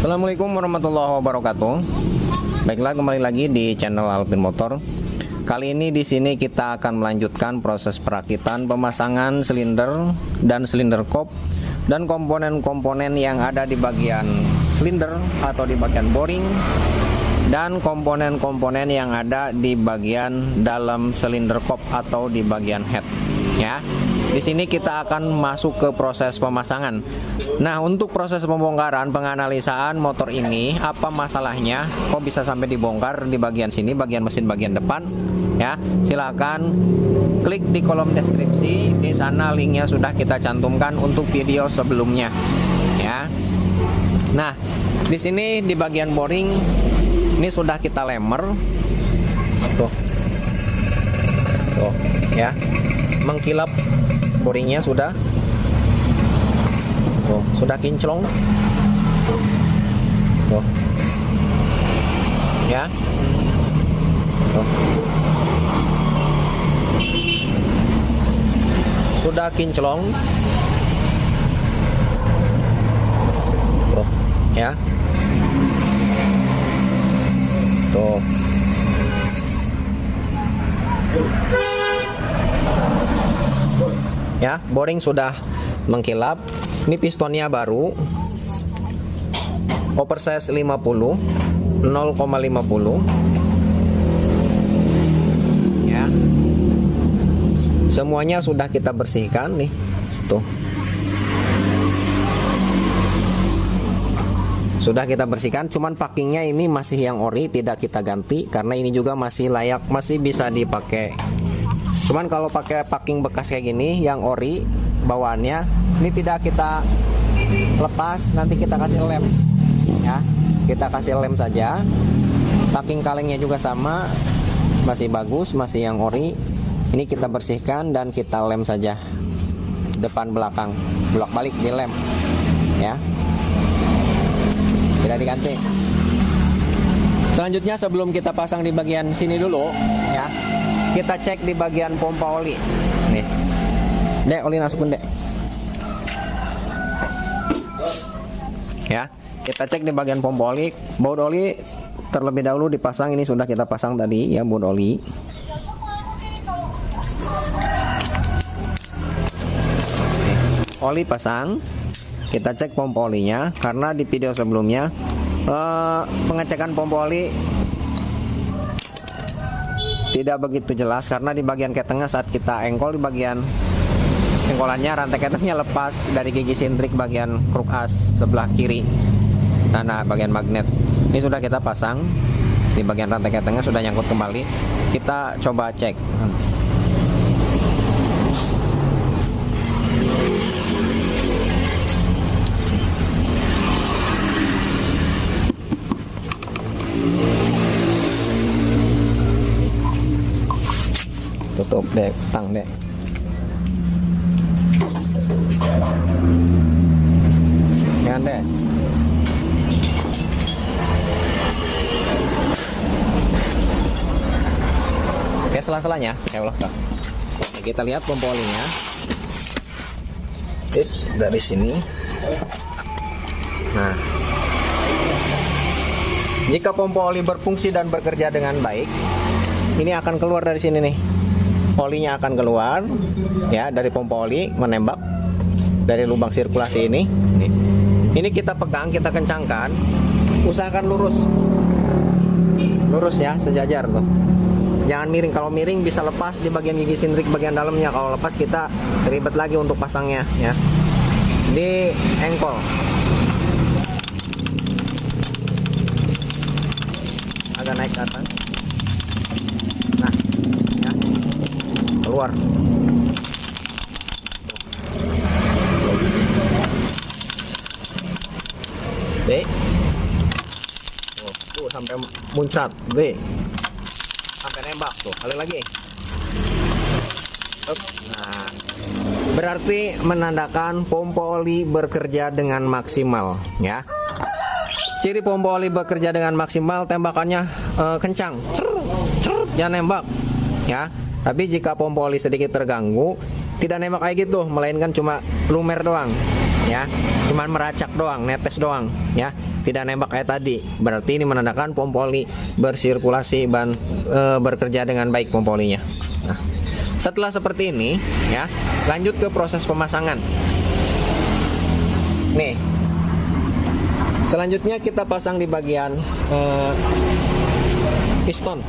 Assalamualaikum warahmatullahi wabarakatuh. Baiklah, kembali lagi di channel Alvin Motor. Kali ini di sini kita akan melanjutkan proses perakitan pemasangan silinder dan silinder kop dan komponen-komponen yang ada di bagian silinder atau di bagian boring dan komponen-komponen yang ada di bagian dalam silinder kop atau di bagian head. Ya, di sini kita akan masuk ke proses pemasangan. Nah, untuk proses pembongkaran, penganalisaan motor ini, apa masalahnya, kok bisa sampai dibongkar di bagian sini, bagian mesin bagian depan, ya, silakan klik di kolom deskripsi. Di sana linknya sudah kita cantumkan untuk video sebelumnya, ya. Nah, di sini di bagian boring ini sudah kita lemer, tuh, ya, mengkilap boringnya sudah. Tuh, sudah kinclong. Tuh. Ya. Tuh. Sudah kinclong. Tuh, ya. Tuh. Ya, boring sudah mengkilap. Ini pistonnya baru, oversize 50, 0,50, ya. Semuanya sudah kita bersihkan nih, tuh. Sudah kita bersihkan, cuman packingnya ini masih yang ori, tidak kita ganti karena ini juga masih layak, masih bisa dipakai. Cuman kalau pakai packing bekas kayak gini yang ori bawaannya, ini tidak kita lepas, nanti kita kasih lem, ya. Kita kasih lem saja. Packing kalengnya juga sama, masih bagus, masih yang ori. Ini kita bersihkan dan kita lem saja, depan belakang, bolak balik di lem, ya. Tidak diganti. Selanjutnya, sebelum kita pasang di bagian sini dulu, ya, kita cek di bagian pompa oli. Nih, Dek, oli masukin, Dek. Ya, kita cek di bagian pompa oli. Baut oli terlebih dahulu dipasang. Ini sudah kita pasang tadi, ya, baut oli. Oli pasang. Kita cek pompa olinya, karena di video sebelumnya pengecekan pompa oli tidak begitu jelas, karena di bagian ketengah saat kita engkol, di bagian engkolannya rantai ketengnya lepas dari gigi sintrik bagian kruk as sebelah kiri sana, bagian magnet. Ini sudah kita pasang, di bagian rantai ketengah sudah nyangkut kembali. Kita coba cek. Tutup, Dek, tang, Dek. Jangan, Dek. Oke, selang-selangnya ya Allah. Kita lihat pompa olinya. Dari sini. Nah, jika pompa oli berfungsi dan bekerja dengan baik, ini akan keluar dari sini nih. Olinya akan keluar, ya, dari pompa oli, menembak dari lubang sirkulasi ini. Nih. Ini kita pegang, kita kencangkan, usahakan lurus, ya, sejajar loh. Jangan miring. Kalau miring bisa lepas di bagian gigi sintrik bagian dalamnya. Kalau lepas kita ribet lagi untuk pasangnya, ya. Di engkol, agak naik ke atas. Nah, ya, keluar. B. Tuh, sampai muncrat. B. Sampai nembak tuh. Kali lagi. Nah, berarti menandakan pompa oli bekerja dengan maksimal, ya. Ciri pompa oli bekerja dengan maksimal, tembakannya kencang, jangan nembak, ya. Tapi jika pompa oli sedikit terganggu, tidak nembak kayak gitu, melainkan cuma lumer doang, ya, cuman meracak doang, netes doang ya, tidak nembak kayak tadi. Berarti ini menandakan pompa oli bersirkulasi dan bekerja dengan baik pompa olinya. Nah, setelah seperti ini ya, lanjut ke proses pemasangan. Nih, selanjutnya kita pasang di bagian piston.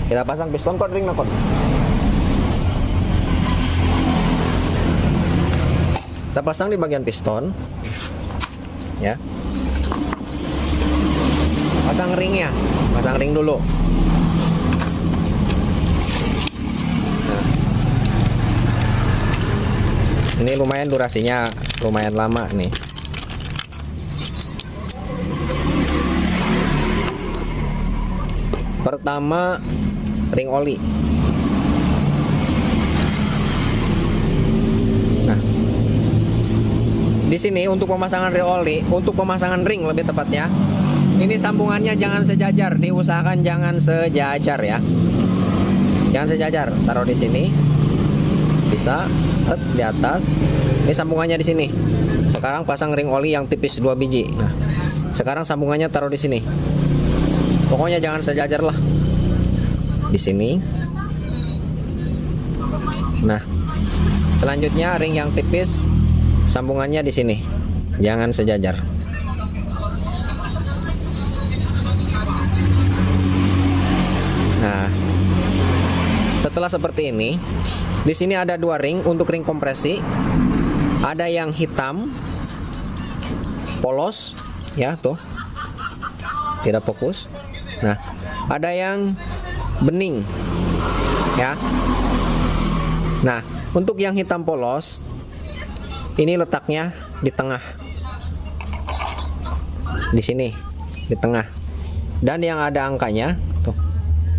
Kita pasang piston kok ring nakon. Kita pasang di bagian piston ya. Pasang ringnya, pasang ring dulu. Nah, ini lumayan durasinya lumayan lama nih. Pertama, ring oli. Nah, di sini untuk pemasangan ring oli, untuk pemasangan ring lebih tepatnya, ini sambungannya jangan sejajar, diusahakan jangan sejajar ya. Jangan sejajar, taruh di sini. Bisa, di atas. Ini sambungannya di sini. Sekarang pasang ring oli yang tipis 2 biji. Nah, sekarang sambungannya taruh di sini. Pokoknya jangan sejajar lah. Di sini. Nah, selanjutnya ring yang tipis sambungannya di sini. Jangan sejajar. Nah, setelah seperti ini, di sini ada 2 ring untuk ring kompresi. Ada yang hitam polos ya, tuh. Tidak fokus. Nah, ada yang bening ya. Nah, untuk yang hitam polos ini letaknya di tengah, di sini di tengah, dan yang ada angkanya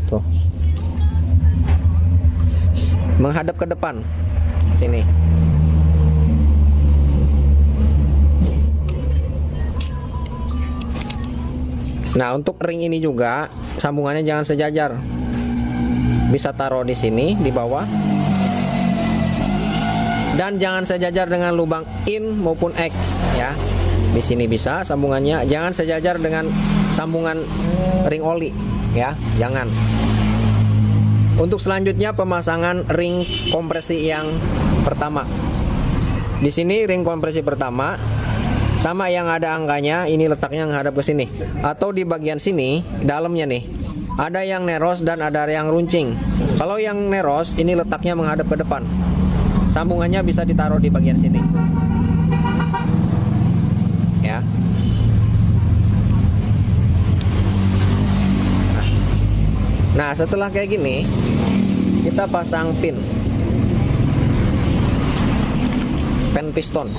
tuh menghadap ke depan sini. Nah, untuk ring ini juga sambungannya jangan sejajar. Bisa taruh di sini di bawah. Dan jangan sejajar dengan lubang in maupun X ya. Di sini bisa sambungannya, jangan sejajar dengan sambungan ring oli ya, jangan. Untuk selanjutnya pemasangan ring kompresi yang pertama. Di sini ring kompresi pertama sama yang ada angkanya, ini letaknya menghadap ke sini. Atau di bagian sini, dalamnya nih, ada yang neros dan ada yang runcing. Kalau yang neros, ini letaknya menghadap ke depan. Sambungannya bisa ditaruh di bagian sini. Ya. Nah, setelah kayak gini, kita pasang pin piston.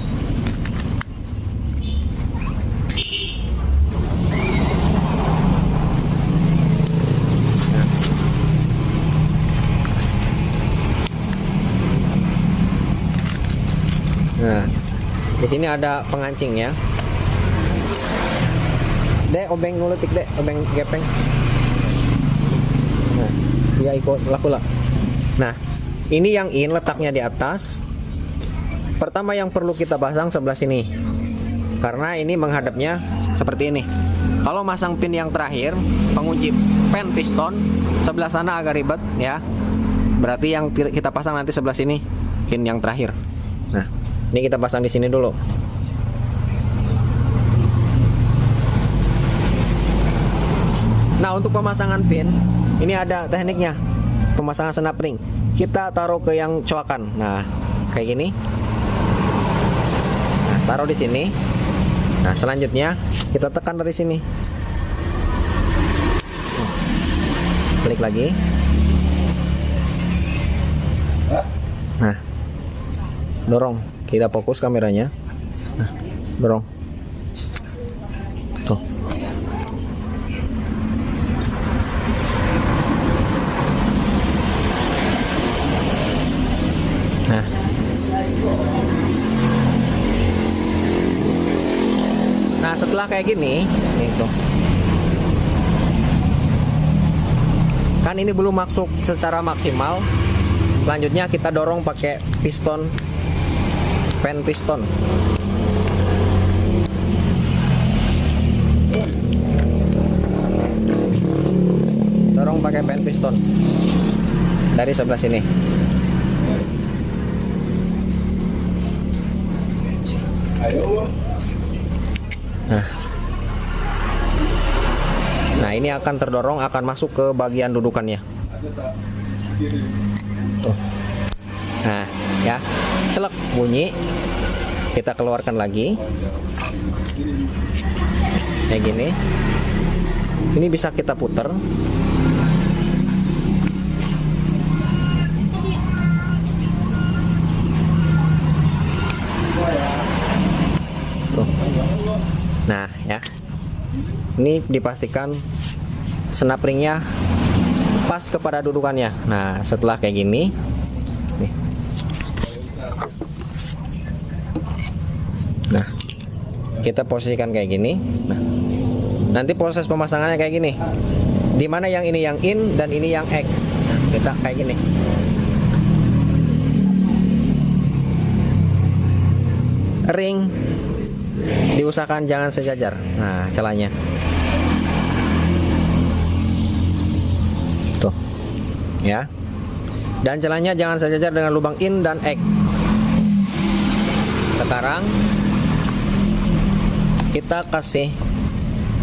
Nah, di sini ada pengancing ya. Dek, obeng nguletik dek, obeng gepeng. Nah, dia ikut laku lah. Nah, ini yang in letaknya di atas. Pertama yang perlu kita pasang sebelah sini, karena ini menghadapnya seperti ini. Kalau masang pin yang terakhir, pengunci pen piston sebelah sana agak ribet ya. Berarti yang kita pasang nanti sebelah sini, pin yang terakhir. Nah, ini kita pasang di sini dulu. Nah, untuk pemasangan pin, ini ada tekniknya. Pemasangan senap ring. Kita taruh ke yang coakan. Nah, kayak gini. Nah, taruh di sini. Nah, selanjutnya kita tekan dari sini. Klik lagi. Nah, dorong. Kita fokus kameranya. Nah, dorong. Tuh. Nah. Nah, setelah kayak gini, itu. Kan ini belum masuk secara maksimal. Selanjutnya kita dorong pakai piston pen piston. Dorong pakai pen piston dari sebelah sini. Nah, ini akan terdorong, akan masuk ke bagian dudukannya. Tuh. Nah, ya, celek bunyi. Kita keluarkan lagi. Kayak gini. Ini bisa kita puter. Tuh. Nah, ya. Ini dipastikan snap ringnya pas kepada dudukannya. Nah, setelah kayak gini, nih. Nah, kita posisikan kayak gini. Nah, nanti proses pemasangannya kayak gini. Dimana yang ini yang in dan ini yang X. Nah, kita kayak gini. Ring diusahakan jangan sejajar. Nah, celahnya tuh, ya. Dan celahnya jangan sejajar dengan lubang in dan X. Sekarang kita kasih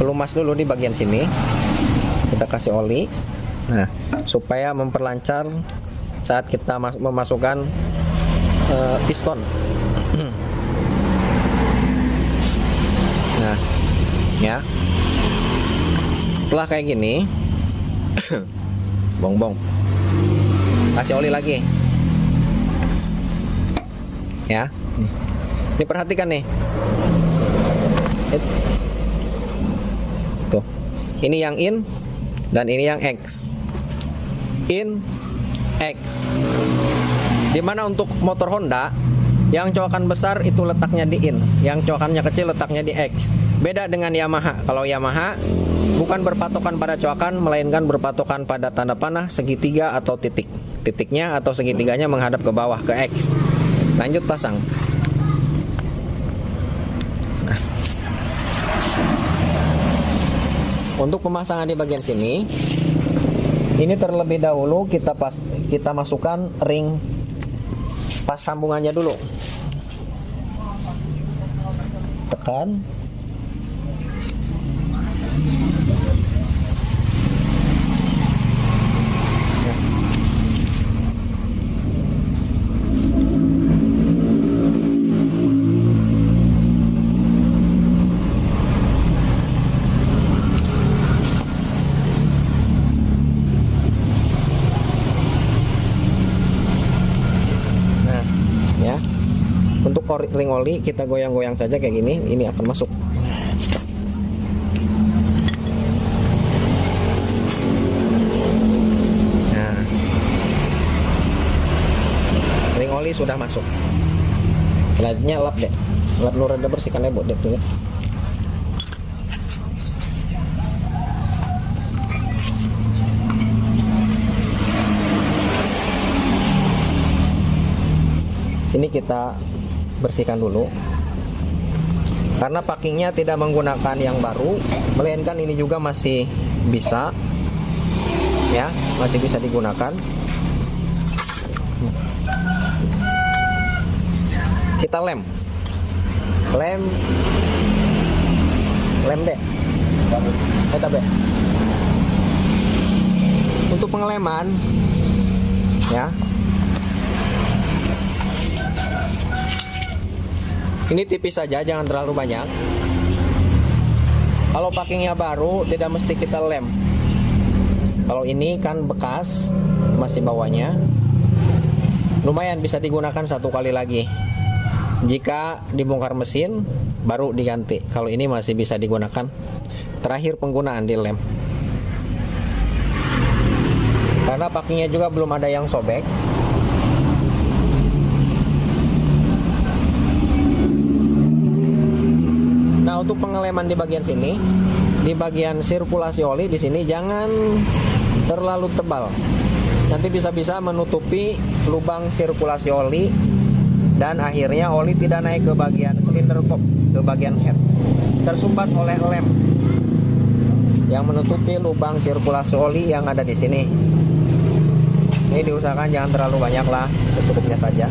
pelumas dulu di bagian sini. Kita kasih oli. Nah, supaya memperlancar saat kita memasukkan piston. Nah, ya. Setelah kayak gini, bong-bong, kasih oli lagi. Ya, ini perhatikan nih. Tuh, ini yang in dan ini yang X. In, X. Dimana untuk motor Honda, yang coakan besar itu letaknya di in, yang coakannya kecil letaknya di X. Beda dengan Yamaha. Kalau Yamaha bukan berpatokan pada coakan, melainkan berpatokan pada tanda panah, segitiga atau titik. Titiknya atau segitiganya menghadap ke bawah, ke X. Lanjut pasang. Nah. Untuk pemasangan di bagian sini, ini terlebih dahulu kita masukkan ring pas sambungannya dulu. Tekan. Untuk ring oli kita goyang-goyang saja kayak gini, ini akan masuk. Nah, ring oli sudah masuk. Selanjutnya lap deh, lap lu rada bersihkan deh, deh tuh. Sini kita bersihkan dulu, karena packingnya tidak menggunakan yang baru, melainkan ini juga masih bisa, ya, masih bisa digunakan. Kita lem deh, deh. Untuk pengeleman, ya. Ini tipis saja, jangan terlalu banyak. Kalau packingnya baru, tidak mesti kita lem. Kalau ini kan bekas, masih bawahnya, lumayan bisa digunakan satu kali lagi. Jika dibongkar mesin, baru diganti. Kalau ini masih bisa digunakan. Terakhir penggunaan dilem. Karena packingnya juga belum ada yang sobek. Nah, untuk pengeleman di bagian sini, di bagian sirkulasi oli di sini jangan terlalu tebal. Nanti bisa-bisa menutupi lubang sirkulasi oli dan akhirnya oli tidak naik ke bagian silinder kop, ke bagian head, tersumbat oleh lem yang menutupi lubang sirkulasi oli yang ada di sini. Ini diusahakan jangan terlalu banyak lah, secukupnya saja,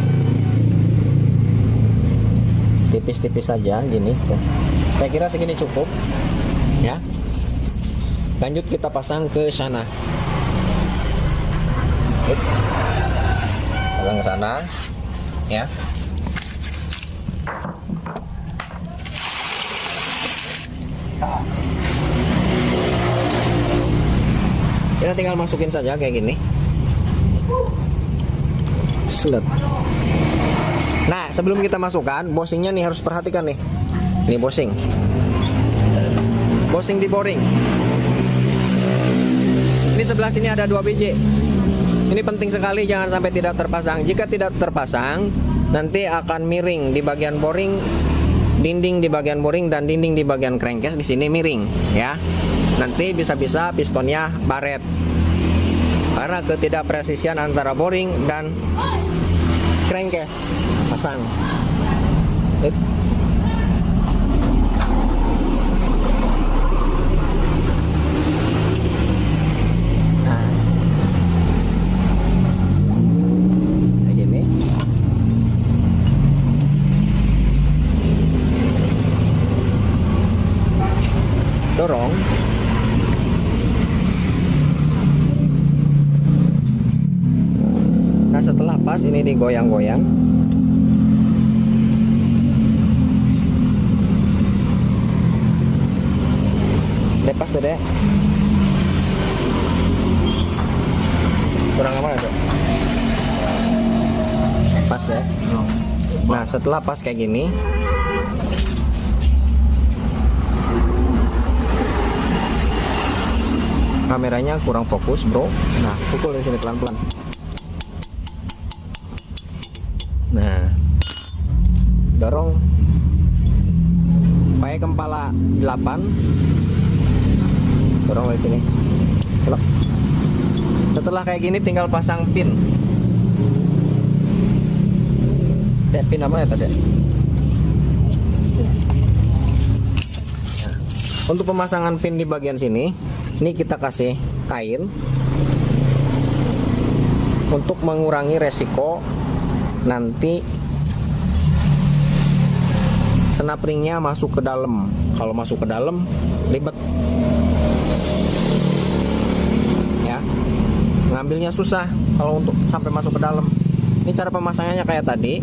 tipis-tipis saja gini ya. Saya kira segini cukup ya. Lanjut kita pasang ke sana. Pasang ke sana ya. Kita tinggal masukin saja kayak gini. Selet. Nah, sebelum kita masukkan, bosingnya nih harus perhatikan nih. Ini bosing. Bosing di boring. Ini sebelah sini ada 2 biji. Ini penting sekali, jangan sampai tidak terpasang. Jika tidak terpasang, nanti akan miring di bagian boring, dinding di bagian boring dan dinding di bagian crankcase di sini miring, ya. Nanti bisa-bisa pistonnya baret karena ketidakpresisian antara boring dan crankcase. Pasang. Dorong. Nah, setelah pas ini digoyang-goyang. Lepas tuh deh. Kurang apa ya? Pas deh. Nah, setelah pas kayak gini, kameranya kurang fokus, bro. Nah, pukul dari sini pelan-pelan. Nah, dorong pakai kepala 8, dorong dari sini. Celok. Setelah kayak gini tinggal pasang pin. Pin apa ya tadi? Nah, untuk pemasangan pin di bagian sini, ini kita kasih kain untuk mengurangi resiko nanti snap-ringnya masuk ke dalam. Kalau masuk ke dalam ribet ya, ngambilnya susah kalau untuk sampai masuk ke dalam. Ini cara pemasangannya kayak tadi.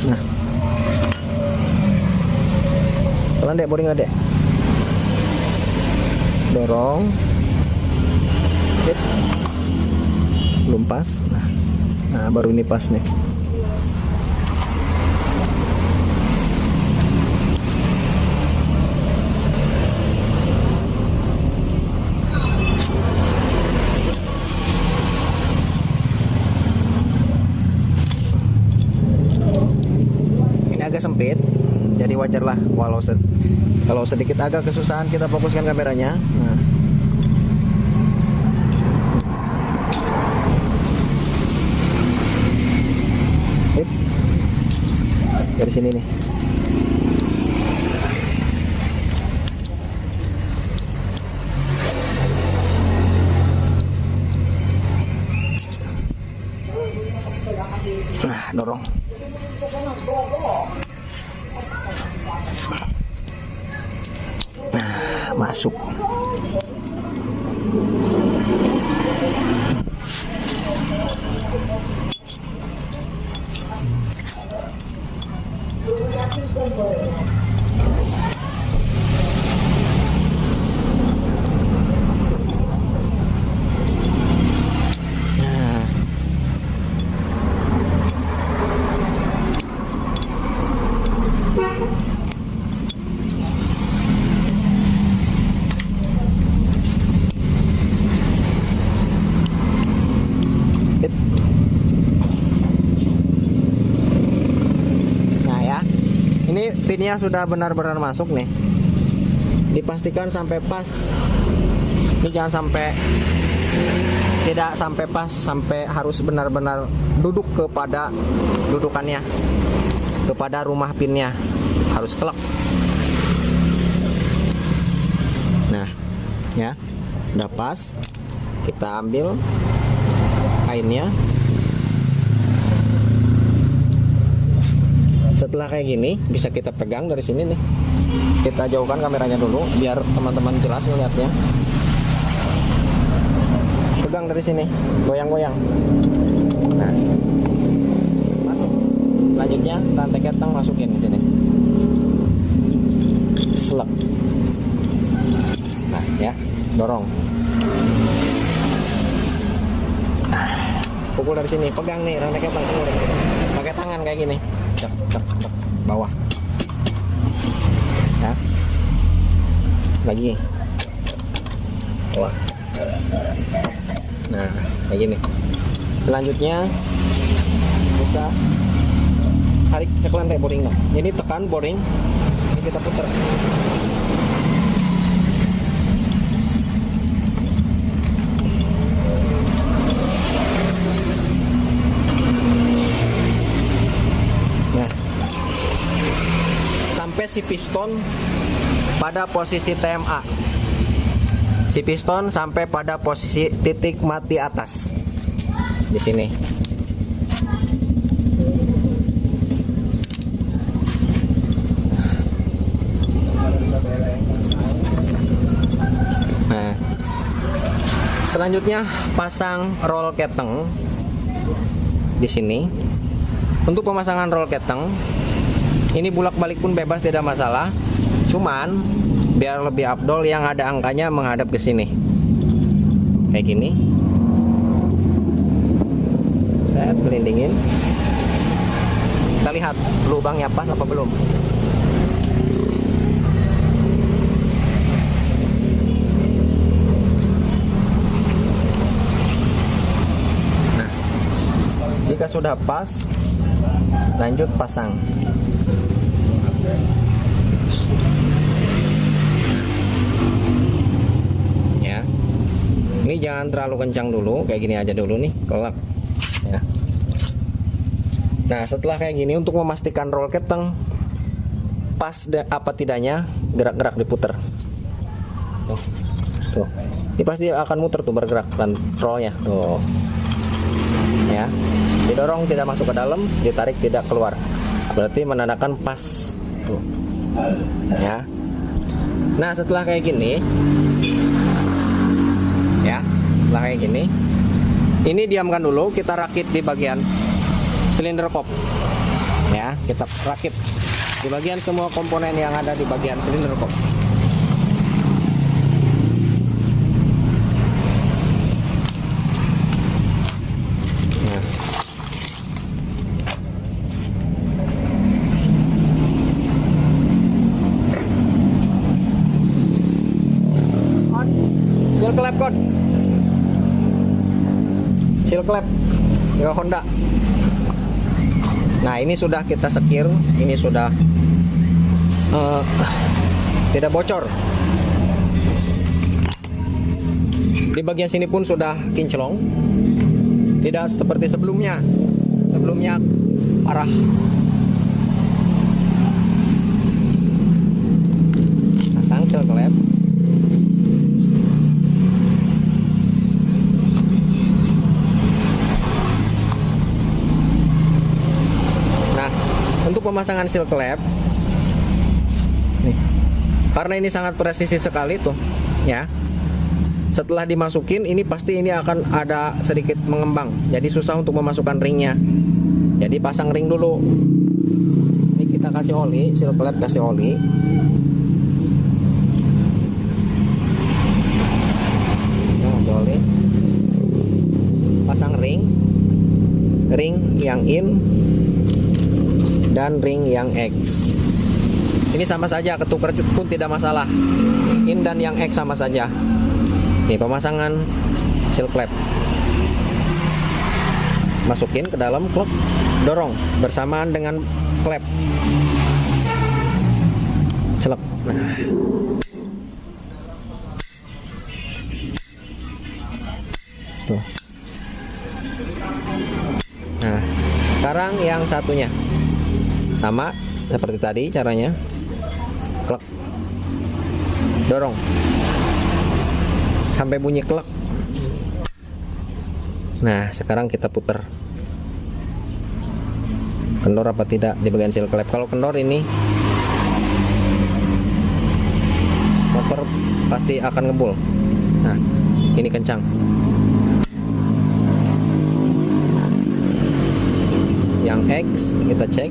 Nah, pelan dek, boring dek, dorong, belum pas. Nah, baru ini pas nih. Agak sempit, jadi wajar lah kalau sedikit agak kesusahan kita fokuskan kameranya. Nah, dari sini nih. Nah, dorong. Nah, masuk. pinnya sudah benar-benar masuk nih. Dipastikan sampai pas. Ini jangan sampai tidak sampai pas, sampai harus benar-benar duduk kepada dudukannya, kepada rumah pinnya, harus kelak. Nah, ya, udah pas. Kita ambil kainnya. Setelah kayak gini, bisa kita pegang dari sini nih. Kita jauhkan kameranya dulu biar teman-teman jelas melihatnya. Pegang dari sini, goyang-goyang. Nah, masuk. Selanjutnya rantai ketang masukin di sini. Selek. Nah, ya, dorong. Pukul dari sini, pegang nih rantai ketang, pukul dari sini. Pakai tangan kayak gini. Cek, cek, cek, bawah. Ya. Lagi. Bawah. Nah, kayak gini. Selanjutnya kita tarik ceklan kayak boring. Ini tekan boring. Ini kita putar. Nah, sampai si piston pada posisi TMA. Si piston sampai pada posisi titik mati atas di sini. Nah, selanjutnya pasang roll keteng di sini. Untuk pemasangan roll keteng ini bulak-balik pun bebas, tidak masalah. Cuman biar lebih afdol yang ada angkanya menghadap ke sini. Kayak gini. Saya gelindingin. Kita lihat lubangnya pas apa belum. Nah, jika sudah pas, lanjut pasang. Ya, ini jangan terlalu kencang dulu, kayak gini aja dulu nih, kelak. Ya. Nah, setelah kayak gini, untuk memastikan roll keteng pas apa tidaknya, gerak-gerak diputer. Tuh, ini pasti akan muter tuh, bergerak dan rollnya. Tuh, ya, didorong tidak masuk ke dalam, ditarik tidak keluar. Berarti menandakan pas. Tuh. Ya. Nah, setelah kayak gini, ya, setelah kayak gini, ini diamkan dulu. Kita rakit di bagian silinder kop. Ya, kita rakit di bagian semua komponen yang ada di bagian silinder kop. Seal klep code, seal klep ya Honda. Nah, ini sudah kita sekir, ini sudah tidak bocor. Di bagian sini pun sudah kinclong, tidak seperti sebelumnya. Sebelumnya parah. Pasang seal klep. Untuk pemasangan seal klep nih, karena ini sangat presisi sekali tuh ya, setelah dimasukin ini pasti ini akan ada sedikit mengembang, jadi susah untuk memasukkan ringnya. Jadi pasang ring dulu. Ini kita kasih oli, seal klep kasih oli. Kasih oli, pasang ring yang in dan ring yang X. Ini sama saja, ketukar pun tidak masalah. In dan yang X sama saja. Nih pemasangan seal klep. Masukin ke dalam klep, dorong bersamaan dengan klep. Celek. Nah. Tuh. Nah, sekarang yang satunya sama seperti tadi caranya. Klek. Dorong sampai bunyi klek. Nah, sekarang kita putar. Kendor apa tidak di bagian seal klep? Kalau kendor ini motor pasti akan ngebul. Nah, ini kencang. Yang X kita cek.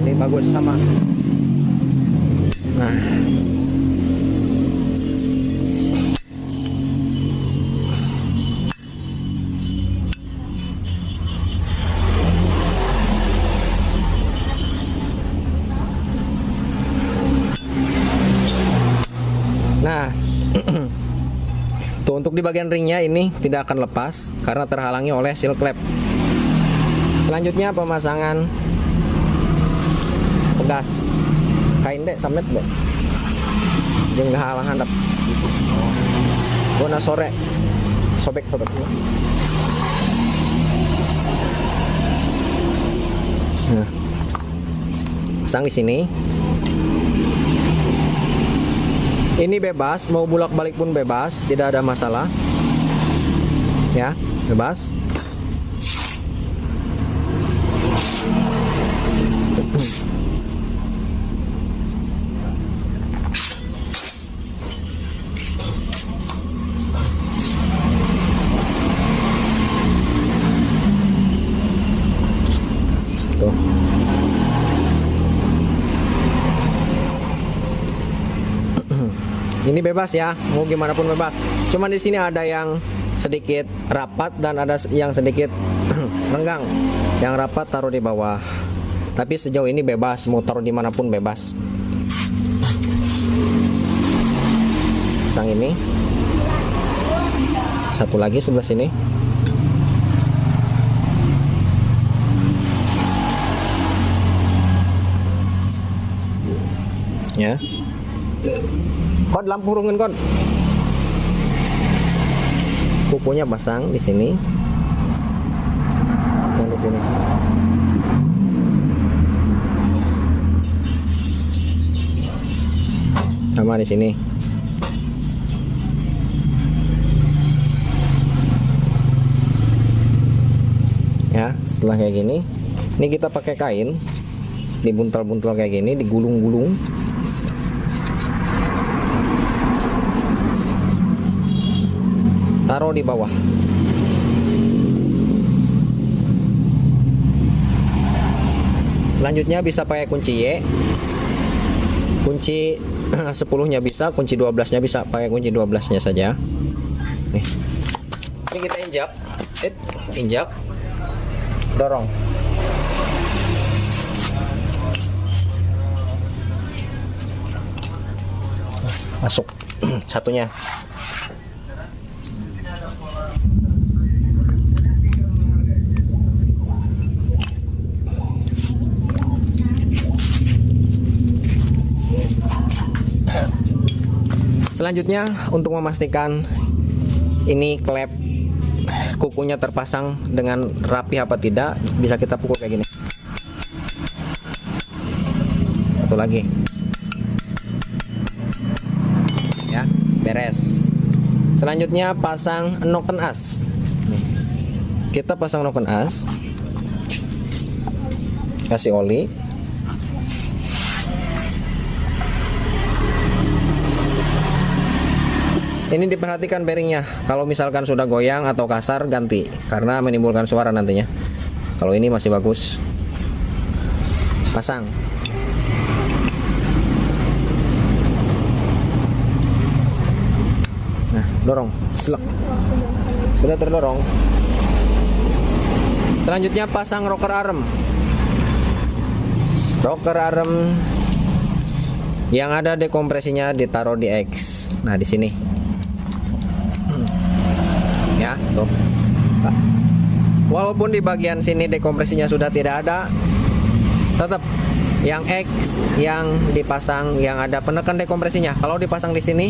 Ini bagus sama. Nah, tuh untuk di bagian ringnya ini tidak akan lepas karena terhalangi oleh seal klep. Selanjutnya pemasangan pegas kain dek samet dek jeung halang handap guna sore sobek nah, pasang di sini. Ini bebas, mau bolak-balik pun bebas, tidak ada masalah. Ya, bebas. Tuh. Ini bebas ya, mau gimana pun bebas. Cuman di sini ada yang sedikit rapat dan ada yang sedikit renggang. Yang rapat taruh di bawah. Tapi sejauh ini bebas, mau taruh dimanapun bebas. Pasang ini. Satu lagi sebelah sini. Ya. Kon lampu rungin kon. Kukunya pasang di sini. Dan di sini. Sama di sini. Ya, setelah kayak gini, ini kita pakai kain, dibuntal-buntal kayak gini, digulung-gulung. Taruh di bawah. Selanjutnya bisa pakai kunci Y. Kunci 10-nya bisa, kunci 12-nya bisa, pakai kunci 12-nya saja. Nih. Ini kita injak. Injak. Dorong. Masuk satunya. Selanjutnya untuk memastikan ini klep kukunya terpasang dengan rapi apa tidak, bisa kita pukul kayak gini. Satu lagi. Ya, beres. Selanjutnya pasang noken as. Kita pasang noken as. Kasih oli. Ini diperhatikan bearingnya. Kalau misalkan sudah goyang atau kasar, ganti, karena menimbulkan suara nantinya. Kalau ini masih bagus, pasang. Nah, dorong, selek. Sudah terdorong. Selanjutnya pasang rocker arm. Rocker arm yang ada dekompresinya ditaruh di X. Nah, di sini. Ya, Tuh. Walaupun di bagian sini dekompresinya sudah tidak ada, tetap yang X yang dipasang yang ada penekan dekompresinya. Kalau dipasang di sini,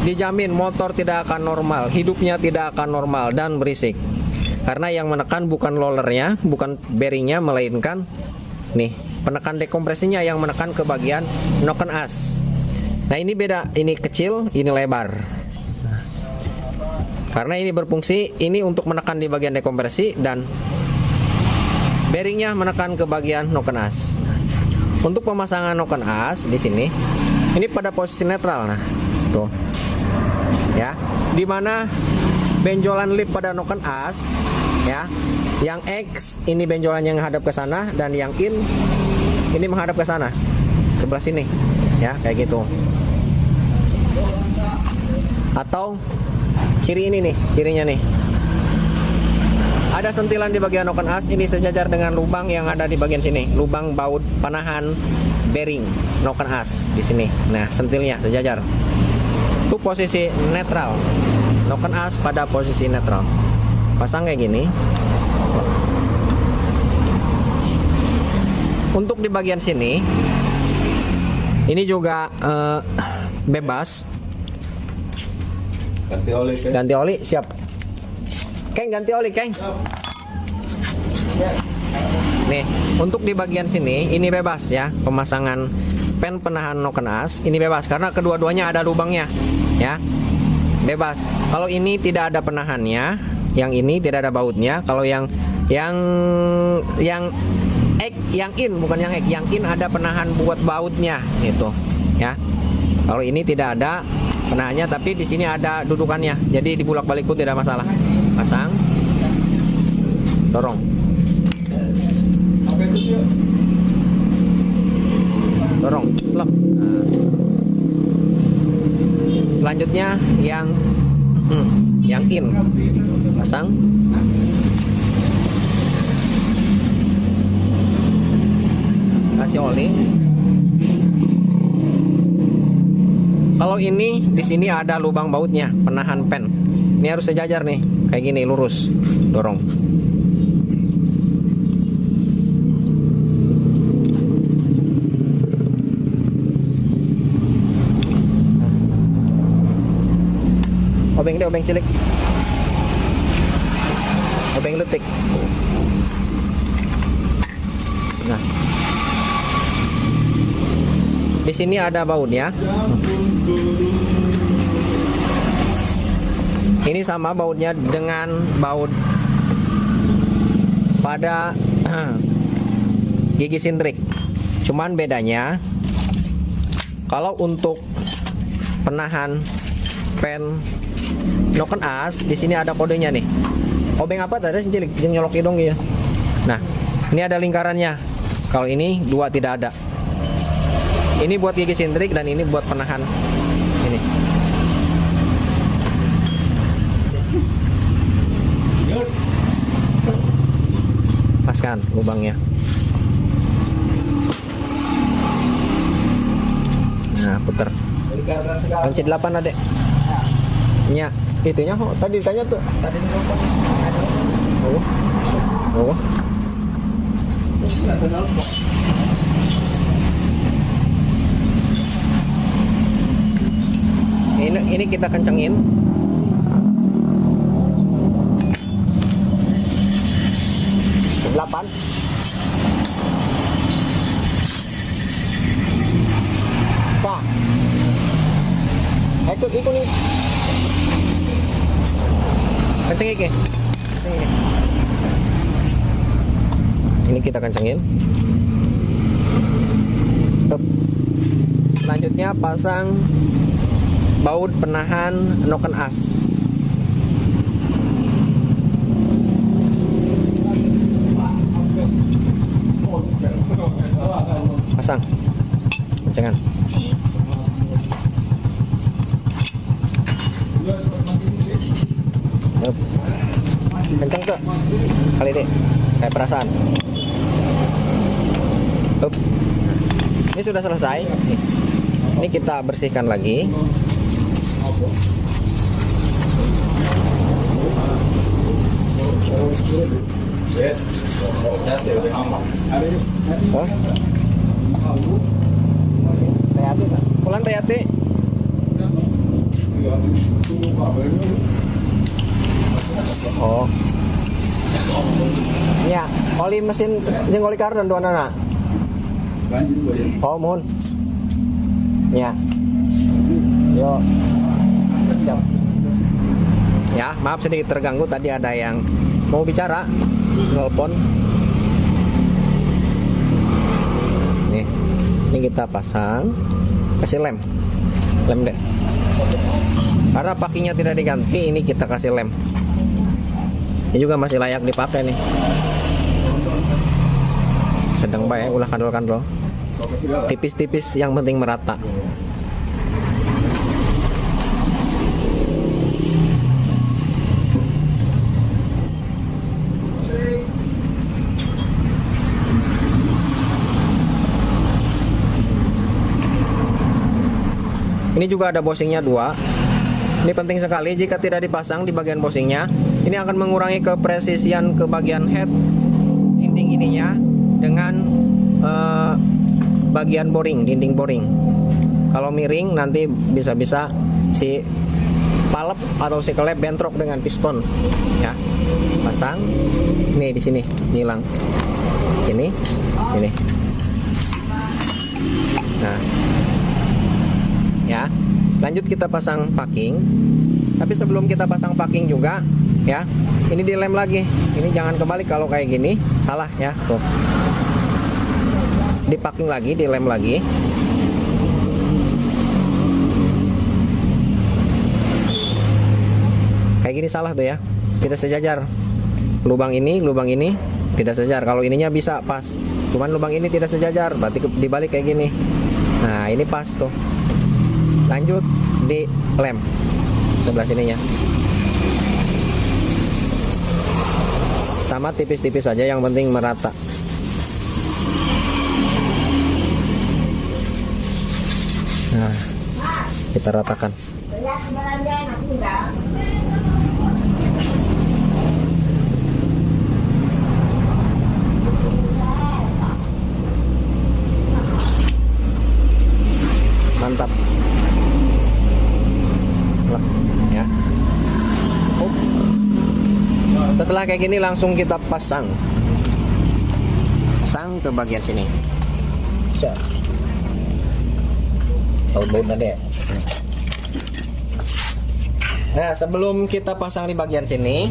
dijamin motor tidak akan normal, hidupnya tidak akan normal dan berisik. Karena yang menekan bukan rollernya, bukan bearingnya, melainkan nih penekan dekompresinya yang menekan ke bagian noken as. Nah ini beda, ini kecil, ini lebar. Karena ini berfungsi, ini untuk menekan di bagian dekompresi dan bearingnya menekan ke bagian noken as. Untuk pemasangan noken as di sini, ini pada posisi netral. Nah, tuh, ya, dimana benjolan lip pada noken as, ya, yang X ini benjolan yang menghadap ke sana dan yang in ini menghadap ke sana, sebelah sini, ya, kayak gitu. Atau ciri ini nih, cirinya nih. Ada sentilan di bagian noken as, ini sejajar dengan lubang yang ada di bagian sini, lubang baut penahan bearing noken as di sini. Nah, sentilnya sejajar. Itu posisi netral. Noken as pada posisi netral. Pasang kayak gini. Untuk di bagian sini, ini juga bebas. Ganti oli, Keng. Ganti oli, siap. Keng, ganti oli, Keng. Nih, untuk di bagian sini, ini bebas ya. Pemasangan pen penahan noken as, ini bebas. Karena kedua-duanya ada lubangnya, ya. Bebas. Kalau ini tidak ada penahannya, yang ini tidak ada bautnya. Kalau yang in, bukan yang in ada penahan buat bautnya, gitu, ya. Kalau ini tidak ada penahannya, tapi di sini ada dudukannya, jadi dibulak-balik pun tidak masalah. Pasang, dorong. Dorong, slop. Nah. Selanjutnya yang in, pasang. Kasih oli. Kalau ini di sini ada lubang bautnya, penahan pen. Ini harus sejajar nih, kayak gini, lurus. Dorong. Obeng deh, obeng cilik. Obeng letik. Nah. Di sini ada bautnya. Ini sama bautnya dengan baut pada gigi sindrik. Cuman bedanya, kalau untuk penahan pen noken as, di sini ada kodenya nih. Obeng apa tadi cilik yang nyolok hidung ya. Nah, ini ada lingkarannya. Kalau ini dua tidak ada. Ini buat gigi sindrik dan ini buat penahan ini. Paskan lubangnya. Nah, puter. Kunci 8 adek. Nya, itunya kok tadi ditanya tuh. Tadi oh. Ini kita kencengin. Delapan. Pak. Ikut nih. Kencengin ke. Ini kita kencengin. Selanjutnya pasang baut penahan noken as. Pasang kencengan. Kenceng tuh kali deh, kayak perasaan. Ini sudah selesai. Ini kita bersihkan lagi. Oh. Tayati tak? Pulang Tayati. Oh. Ya, oli mesin jeung oli kardan dua anak. Oh, mohon. Ya. Yo. Siap. Ya, maaf sedikit terganggu, tadi ada yang mau bicara, telepon. Nih, ini kita pasang, kasih lem deh. Karena pakinya tidak diganti, ini kita kasih lem. Ini juga masih layak dipakai nih. Sedang baik, ulah kandol-kandol. Tipis-tipis, yang penting merata. Ini juga ada bosingnya 2. Ini penting sekali, jika tidak dipasang di bagian bosingnya, ini akan mengurangi kepresisian ke bagian head dinding ininya dengan bagian boring, dinding boring. Kalau miring nanti bisa-bisa si palep atau si kelep bentrok dengan piston. Ya, pasang. Nih di sini hilang. Ini. Nah. Ya, lanjut kita pasang packing. Tapi sebelum kita pasang packing juga, ya, ini dilem lagi. Ini jangan kebalik kalau kayak gini, salah ya. Tuh, dipacking lagi, dilem lagi. Kayak gini salah tuh ya, tidak sejajar. Lubang ini tidak sejajar. Kalau ininya bisa pas, cuman lubang ini tidak sejajar, berarti dibalik kayak gini. Nah, ini pas tuh. Lanjut di lem sebelah sininya, sama tipis-tipis saja, yang penting merata. Nah, kita ratakan. Mantap. Ya. Setelah kayak gini langsung kita pasang ke bagian sini. Baut-baut tadi. Nah, sebelum kita pasang di bagian sini,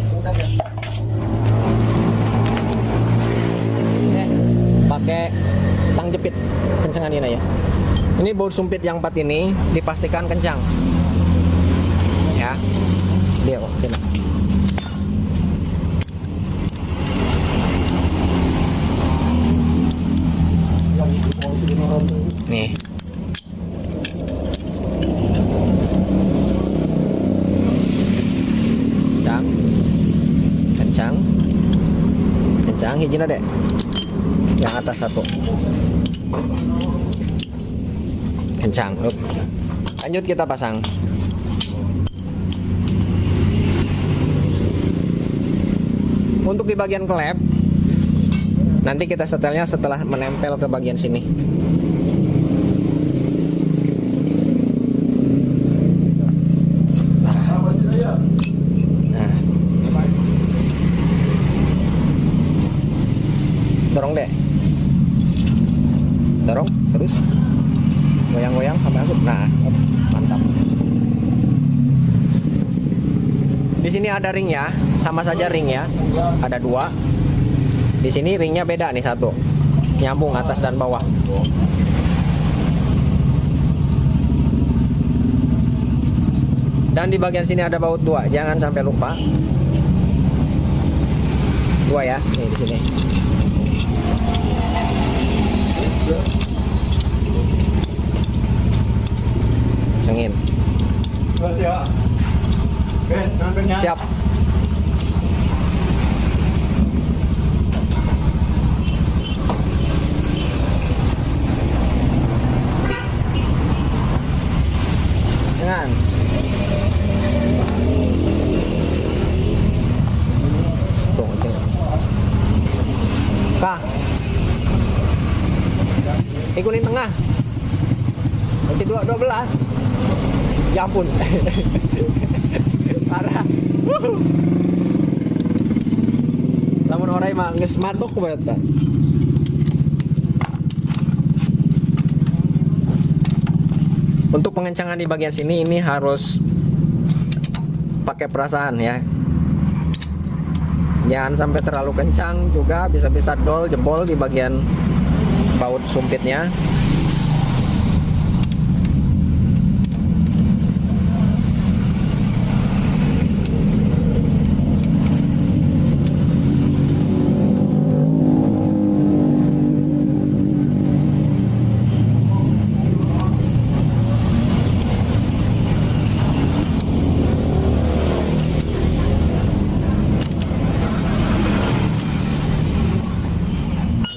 pakai tang jepit kencengan ini ya. Ini baut sumpit yang 4 ini dipastikan kencang. Ya, dia kok sini. Nih. Kencang hijina deh. Yang atas satu. Kencang. Lanjut kita pasang. Untuk di bagian klep, nanti kita setelnya setelah menempel ke bagian sini. Nah, dorong deh, dorong terus, goyang-goyang sampai masuk. Nah, mantap. Di sini ada ringnya, sama saja ringnya, ada 2. Di sini ringnya beda nih, 1 nyambung atas dan bawah. Dan di bagian sini ada baut 2, jangan sampai lupa. 2 ya, nih di sini. Cengin. Siap. Jangan. Tuh, Kah, ikutin tengah. Kunci 12. Ya ampun. Parah. Lamun orang mah geus matok eta. Untuk pengencangan di bagian sini ini harus pakai perasaan ya. Jangan sampai terlalu kencang juga, bisa-bisa jebol di bagian baut sumpitnya.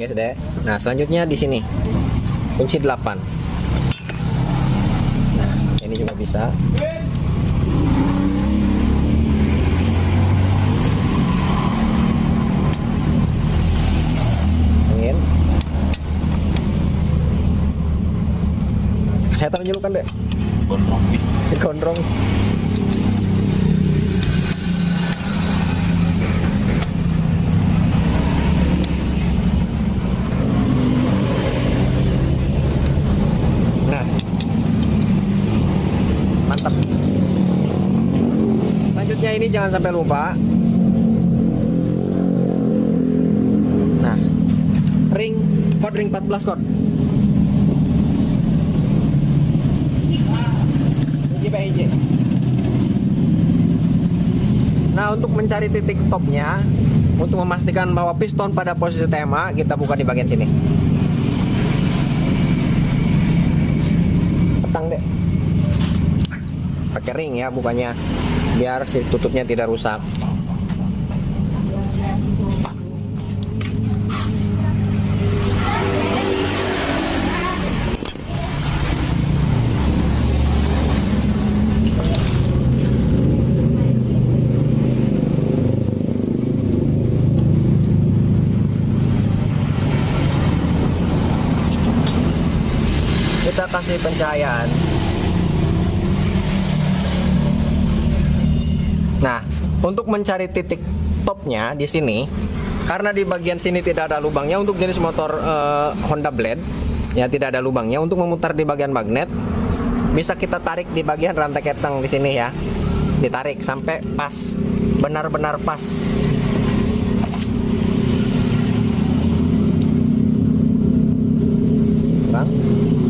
Guys deh. Nah, selanjutnya di sini kunci 8. Nah, ini juga bisa. Angin. Saya tahu julukan deh. Gondrong. Si gondrong. Mantap. Selanjutnya ini jangan sampai lupa. Nah, ring 14 kod. hiji. Nah, untuk mencari titik topnya, untuk memastikan bahwa piston pada posisi tema, kita buka di bagian sini. Petang deh. Pakai ring ya, bukannya biar si tutupnya tidak rusak. Kita kasih pencahayaan. Nah, untuk mencari titik topnya di sini, karena di bagian sini tidak ada lubangnya untuk jenis motor Honda Blade, ya tidak ada lubangnya. Untuk memutar di bagian magnet, bisa kita tarik di bagian rantai keteng di sini ya, ditarik sampai pas, benar-benar pas.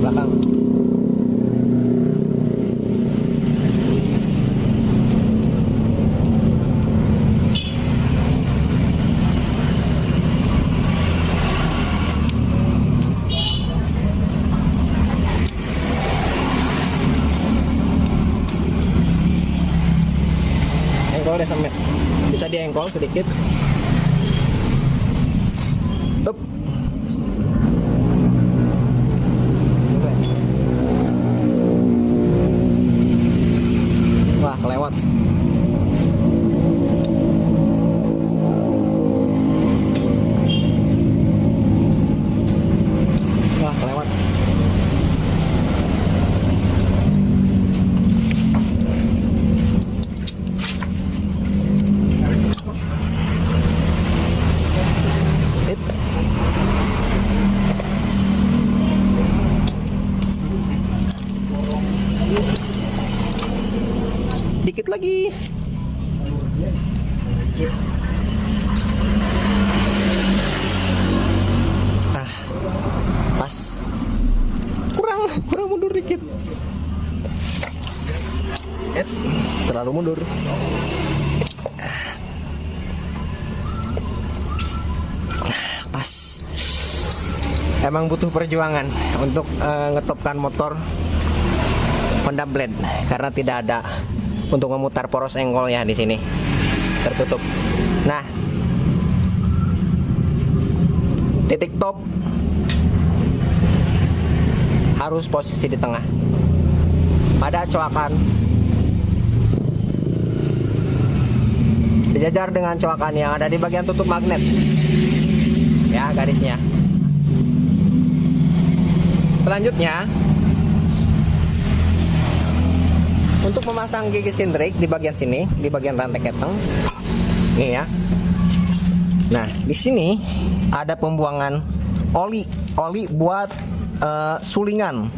Belakang. Engkol deh sampai bisa diengkol sedikit. Up. Wah, kelewat. Wah, kelewat. Dikit lagi. Pas. Kurang mundur dikit. Terlalu mundur. Pas. Emang butuh perjuangan untuk ngetopkan motor Honda Blade karena tidak ada untuk memutar poros engkol ya di sini tertutup. Nah, titik top harus posisi di tengah. Pada coakan sejajar dengan coakan yang ada di bagian tutup magnet. Ya, garisnya. Selanjutnya, untuk memasang gigi sindrik di bagian sini, di bagian rantai keteng, nih ya. Nah, di sini ada pembuangan oli buat sulingan,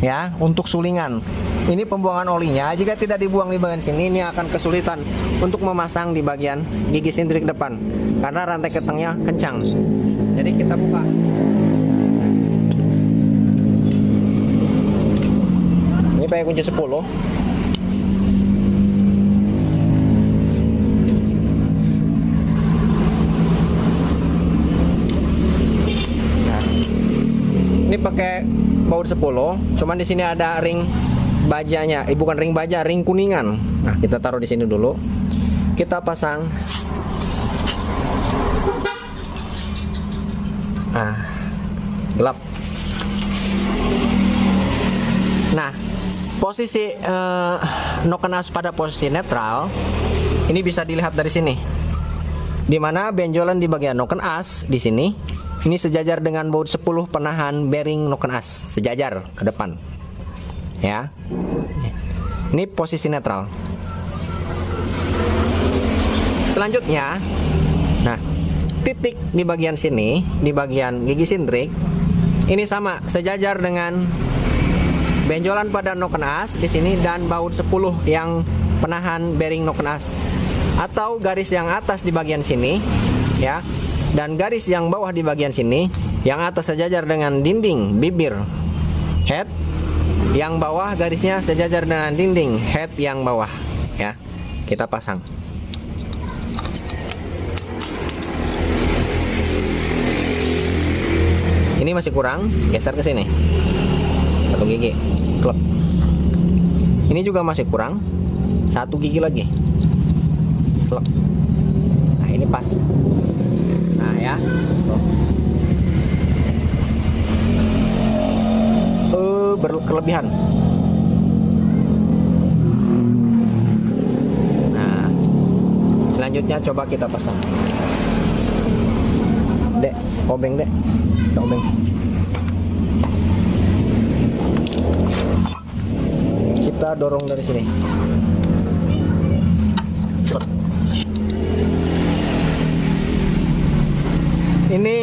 ya, untuk sulingan. Ini pembuangan olinya. Jika tidak dibuang di bagian sini, ini akan kesulitan untuk memasang di bagian gigi sindrik depan karena rantai ketengnya kencang. Jadi kita buka. Ini pakai kunci 10. Ini pakai baut 10, cuman di sini ada ring bajanya, bukan ring baja, ring kuningan. Nah, kita taruh di sini dulu. Kita pasang. Gelap. Nah, posisi noken as pada posisi netral ini bisa dilihat dari sini, dimana benjolan di bagian noken as di sini ini sejajar dengan baut 10 penahan bearing noken as, sejajar ke depan. Ya. Ini posisi netral. Selanjutnya, nah, titik di bagian sini, di bagian gigi sindrik, ini sama, sejajar dengan benjolan pada noken as di sini dan baut 10 yang penahan bearing noken as. Atau garis yang atas di bagian sini, ya. Dan garis yang bawah di bagian sini, yang atas sejajar dengan dinding bibir head, yang bawah garisnya sejajar dengan dinding head yang bawah, ya. Kita pasang. Ini masih kurang, geser ke sini. 1 gigi, klep. Ini juga masih kurang, 1 gigi lagi. Slep. Nah, ini pas. Nah, ya. Berkelebihan. Nah, selanjutnya coba kita pasang. Dek, obeng dek. Obeng. Kita dorong dari sini. Ini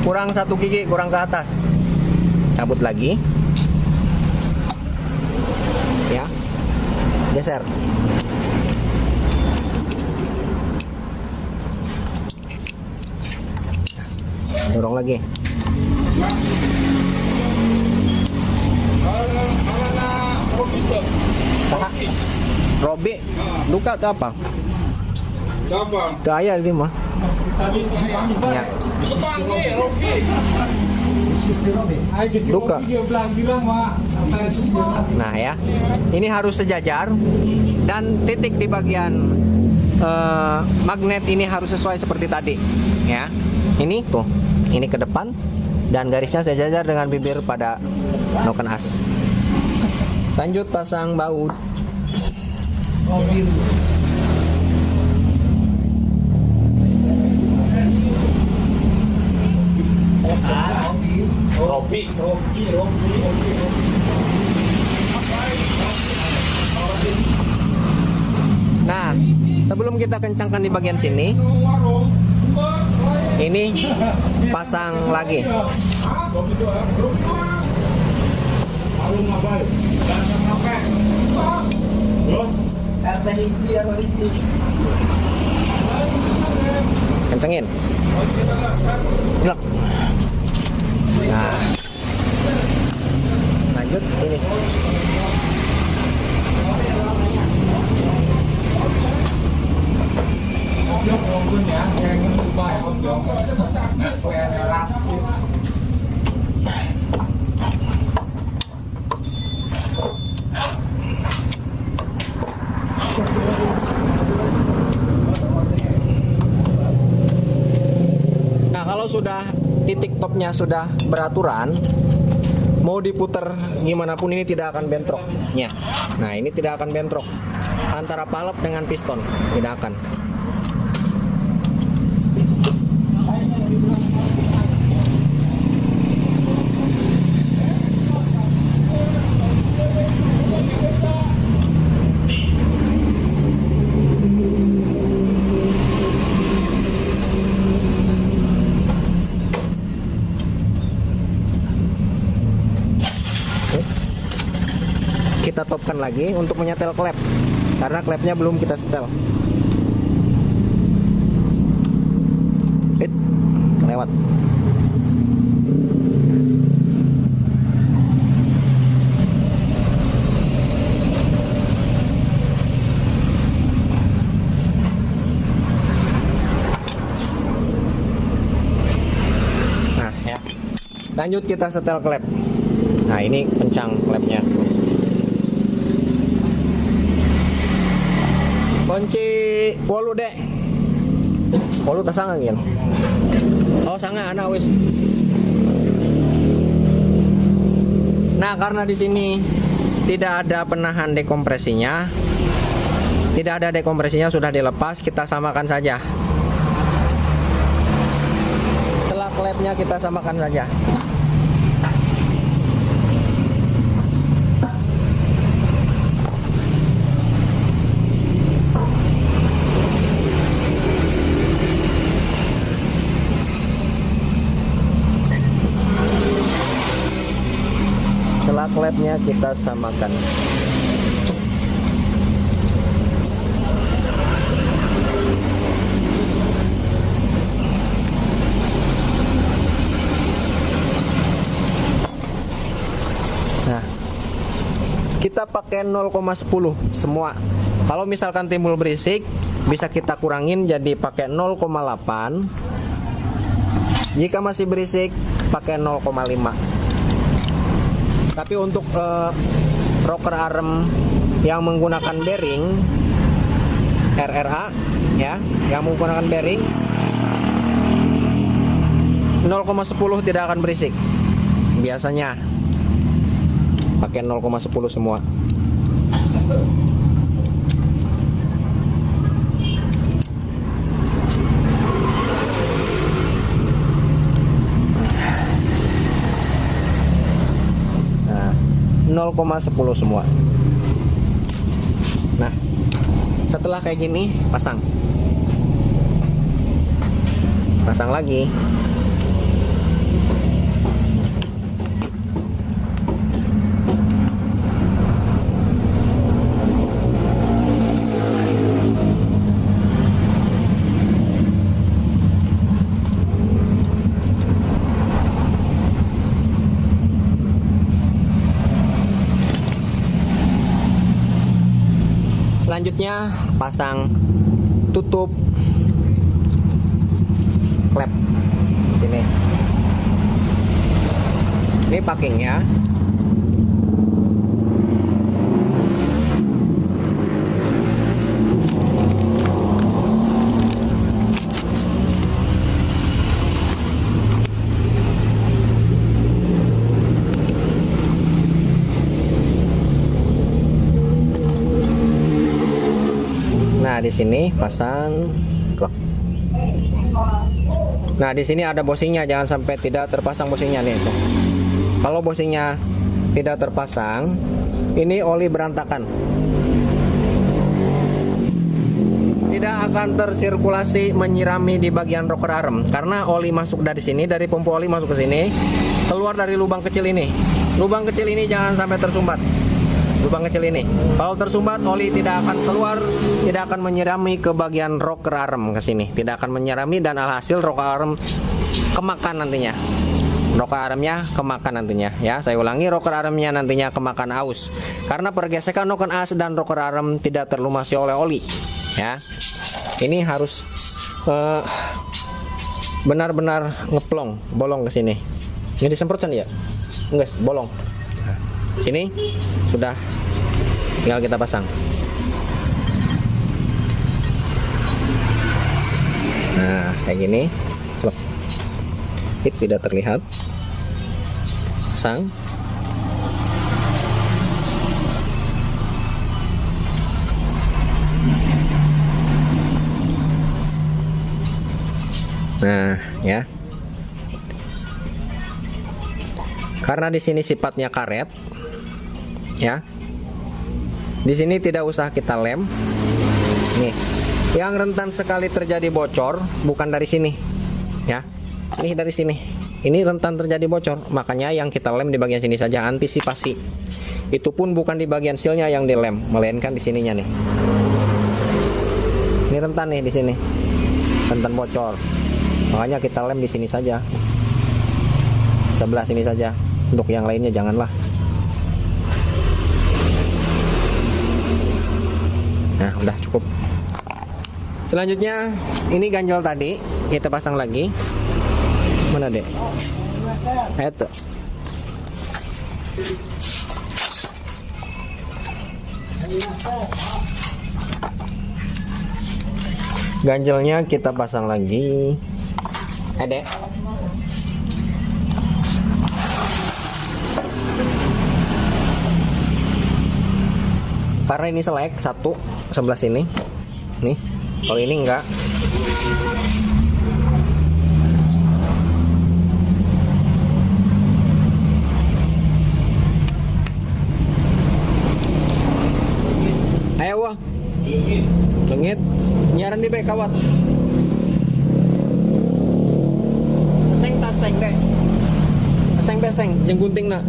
kurang 1 gigi, kurang ke atas. Cabut lagi. Ya. Geser. Dorong lagi. Robi, luka ke apa? Ke ayah ini mah. Ya. Luka. Nah, ya. Ini harus sejajar dan titik di bagian magnet ini harus sesuai seperti tadi, ya. Ini tuh, ini ke depan dan garisnya sejajar dengan bibir pada noken as. Lanjut pasang baut. Robi. Nah, sebelum kita kencangkan di bagian sini, ini pasang lagi. Kencengin. Jelek. Nah, lanjut ini. Nah, kalau sudah titik topnya sudah beraturan, mau diputar gimana pun ini tidak akan bentrok. Ya. Nah, ini tidak akan bentrok antara palep dengan piston, tidak akan. lagi untuk menyetel klep, karena klepnya belum kita setel. Lewat. Nah ya, lanjut kita setel klep. Nah ini kencang klepnya. Kunci polu dek. Polu tak sangat kan? Oh sangat anak wis. Nah karena di sini tidak ada penahan dekompresinya, sudah dilepas, kita samakan saja. Setelah klepnya kita samakan saja. Klepnya kita samakan. Nah, kita pakai 0,10 semua. Kalau misalkan timbul berisik, bisa kita kurangin jadi pakai 0,8. Jika masih berisik, pakai 0,5. Tapi untuk rocker arm yang menggunakan bearing RRA ya, yang menggunakan bearing 0,10 tidak akan berisik. Biasanya pakai 0,10 semua. Nah, 0,10 semua. Nah, setelah kayak gini, pasang lagi. Selanjutnya pasang tutup klep sini. Ini packingnya. Nah, di sini pasang klep. Nah, di sini ada bosingnya, jangan sampai tidak terpasang bosingnya nih. Tuh. Kalau bosingnya tidak terpasang, ini oli berantakan. Tidak akan tersirkulasi menyirami di bagian rocker arm karena oli masuk dari sini, dari pompa oli masuk ke sini, keluar dari lubang kecil ini. Lubang kecil ini jangan sampai tersumbat. Lubang kecil ini, kalau tersumbat oli tidak akan keluar, tidak akan menyirami ke bagian rocker arm ke sini, tidak akan menyirami dan alhasil rocker arm kemakan nantinya. Rocker armnya kemakan nantinya ya. Saya ulangi, rocker armnya nantinya kemakan aus karena pergesekan rocker as dan rocker arm tidak terlumasi oleh oli ya. Ini harus benar-benar ngeplong, bolong ke sini. Ini disemprotkan ya? Enggak, bolong. Sini sudah, tinggal kita pasang. Nah, kayak gini. Tidak terlihat. Pasang. Nah, ya. Karena di sini sifatnya karet. Ya, di sini tidak usah kita lem. Nih, yang rentan sekali terjadi bocor bukan dari sini, ya. Ini dari sini. Ini rentan terjadi bocor, makanya yang kita lem di bagian sini saja, antisipasi. Itu pun bukan di bagian sealnya yang dilem, melainkan di sininya nih. Ini rentan nih di sini, rentan bocor. Makanya kita lem di sini saja, sebelah sini saja. Untuk yang lainnya janganlah. Nah, udah cukup. Selanjutnya ini ganjel tadi kita pasang lagi. Mana dek? Itu. Ganjelnya kita pasang lagi. Dek. Karena ini selek satu sebelah sini. Nih, kalau ini enggak. Ayo wah. Lengit. Nyaran di baik kawat. Taseng deh. Taseng jeung gunting nak.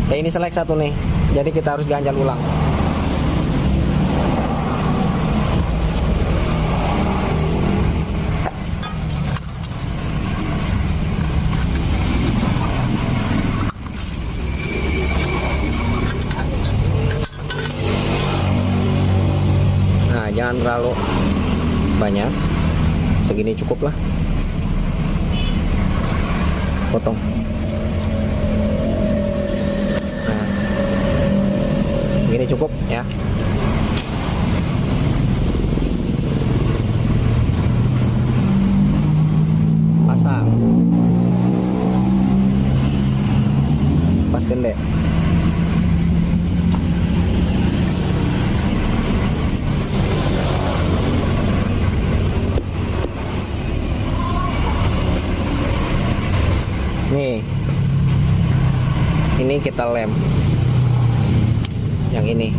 Ini selek satu nih. Jadi kita harus ganjal ulang. Nah, jangan terlalu banyak. Segini cukup lah. Potong. Nah, segini cukup ya. Pasang. Pas gede. Nih, ini kita lem yang ini.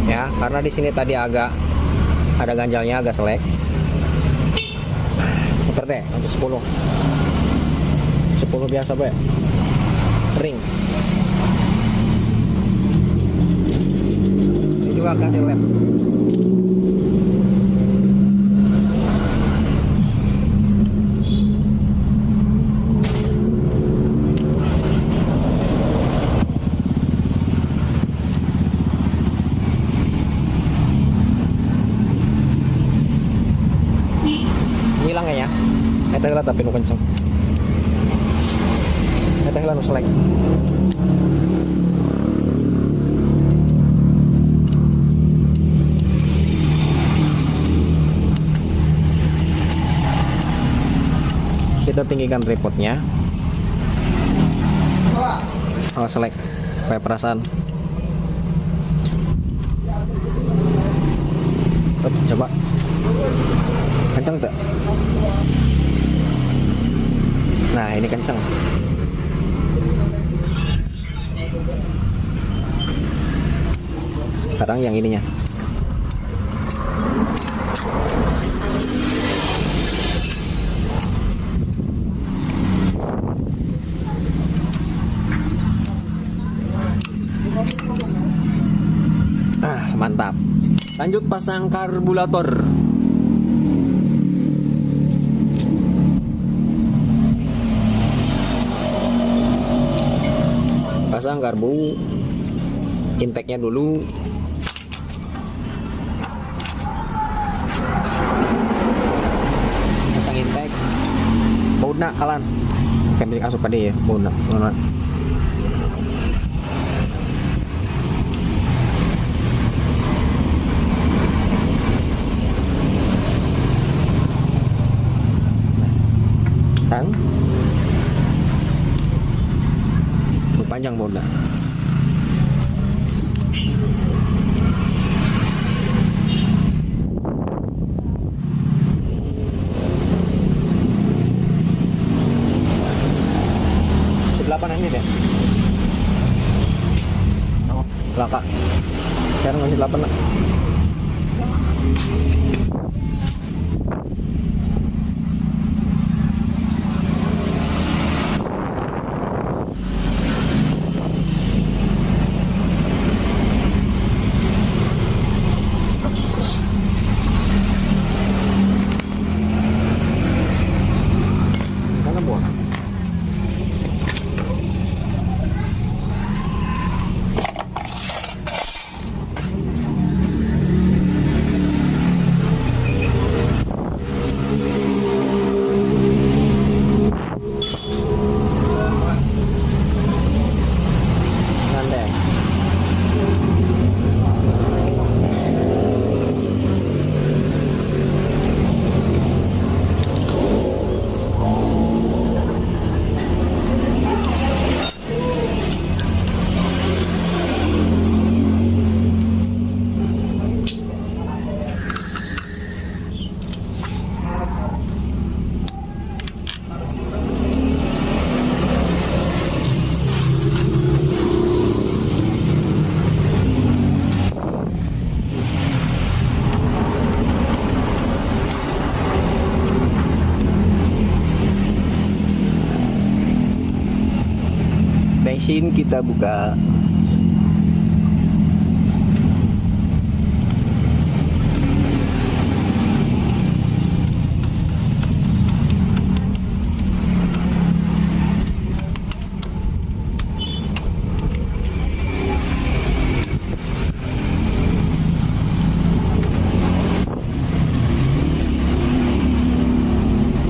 Ya, karena di sini tadi agak ada ganjalnya, agak selek. Puter deh, nanti 10 biasa be. Ring. Juga kasih lem. Hilang ya. Eta heula tapi nu kenceng. Eta heula nu selek. Kita tinggikan tripodnya. Oh, selek kayak perasaan. Coba kenceng tak? Nah, ini kenceng. Sekarang yang ininya. Mantap. Lanjut pasang karburator. Pasang karbu, intake-nya dulu. Pasang intake. Bauna kalan. Kan asup tadi ya, bauna. Sang panjang bola. Delapan ini deh. Oh, belakang. Sekarang masih 8 lah. mesin kita buka.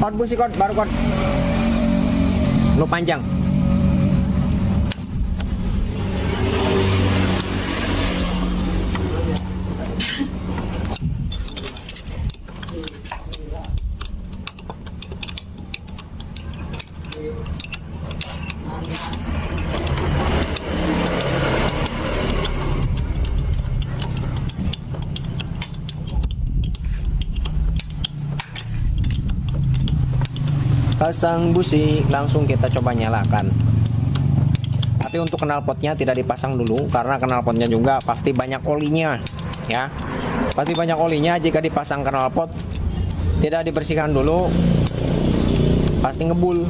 Kot busi kot, baru kot. Lu panjang. Pasang busi, langsung kita coba nyalakan. Tapi untuk knalpotnya tidak dipasang dulu karena knalpotnya juga pasti banyak olinya, ya. Pasti banyak olinya jika dipasang knalpot tidak dibersihkan dulu pasti ngebul.